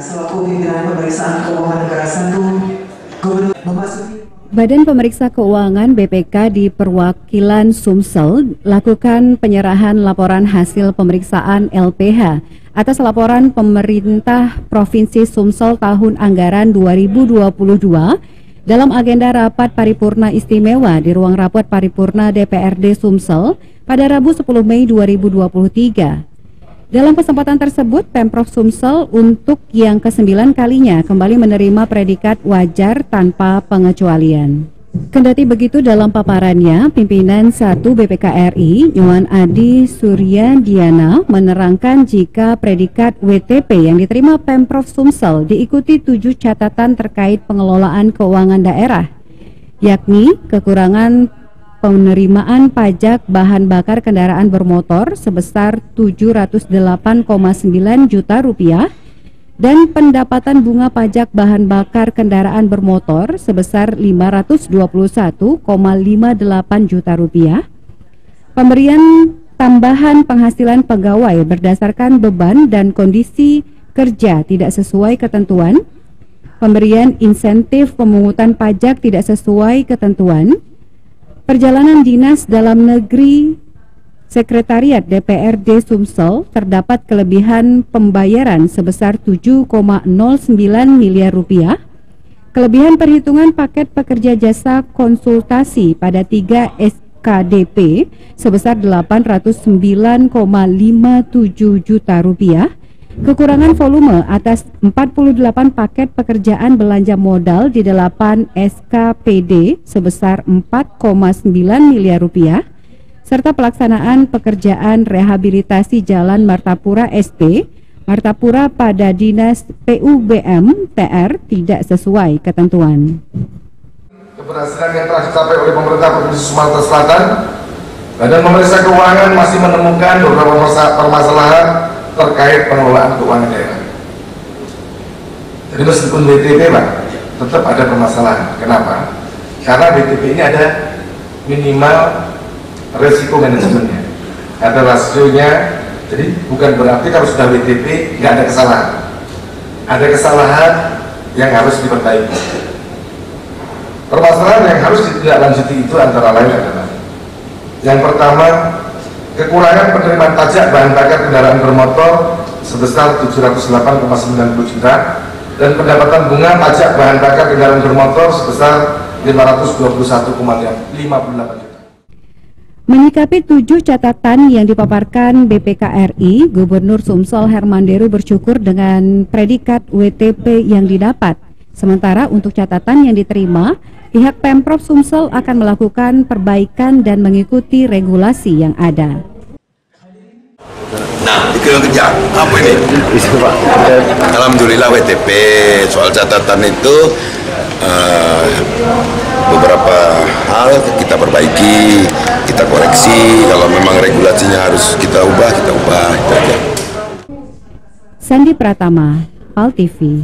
Selaku pimpinan pemeriksaan keuangan negara 1, Gubernur memasuki. Badan Pemeriksa Keuangan BPK di Perwakilan Sumsel lakukan penyerahan laporan hasil pemeriksaan LPH atas laporan pemerintah Provinsi Sumsel tahun anggaran 2022 dalam agenda rapat paripurna istimewa di ruang rapat paripurna DPRD Sumsel pada Rabu 10 Mei 2023. Dalam kesempatan tersebut, Pemprov Sumsel untuk yang ke-9 kalinya kembali menerima predikat wajar tanpa pengecualian. Kendati begitu, dalam paparannya, pimpinan 1 BPK RI, Nyoman Adi Suryadiana, menerangkan jika predikat WTP yang diterima Pemprov Sumsel diikuti 7 catatan terkait pengelolaan keuangan daerah, yakni kekurangan penerimaan pajak bahan bakar kendaraan bermotor sebesar 708,9 juta rupiah dan pendapatan bunga pajak bahan bakar kendaraan bermotor sebesar 521,58 juta rupiah, pemberian tambahan penghasilan pegawai berdasarkan beban dan kondisi kerja tidak sesuai ketentuan, pemberian insentif pemungutan pajak tidak sesuai ketentuan, perjalanan dinas dalam negeri Sekretariat DPRD Sumsel terdapat kelebihan pembayaran sebesar 7,09 miliar rupiah, kelebihan perhitungan paket pekerja jasa konsultasi pada 3 SKDP sebesar 809,57 juta rupiah, kekurangan volume atas 48 paket pekerjaan belanja modal di 8 SKPD sebesar 4,9 miliar rupiah, serta pelaksanaan pekerjaan rehabilitasi Jalan Martapura SP, Martapura pada Dinas PUBM TR tidak sesuai ketentuan. Keberhasilan yang telah dicapai oleh pemerintah Provinsi Sumatera Selatan, Badan Pemeriksa Keuangan masih menemukan beberapa permasalahan terkait pengelolaan keuangan daerah. Jadi meskipun WTP Pak, tetap ada permasalahan. Kenapa? Karena WTP ini ada minimal resiko manajemennya, ada rasionya. Jadi bukan berarti kalau sudah WTP nggak ada kesalahan. Ada kesalahan yang harus diperbaiki. Permasalahan yang harus ditindaklanjuti itu antara lain adalah yang pertama, kekurangan penerimaan pajak bahan bakar kendaraan bermotor sebesar 708,90 juta dan pendapatan bunga pajak bahan bakar kendaraan bermotor sebesar 521,58 juta. Menyikapi 7 catatan yang dipaparkan BPK RI, Gubernur Sumsel Herman Deru bersyukur dengan predikat WTP yang didapat. Sementara untuk catatan yang diterima, pihak Pemprov Sumsel akan melakukan perbaikan dan mengikuti regulasi yang ada. Nah, dikejar apa ini? Alhamdulillah WTP. Soal catatan itu beberapa hal kita perbaiki, kita koreksi. Kalau memang regulasinya harus kita ubah, kita ubah. Itu aja. Sandi Pratama, PAL TV.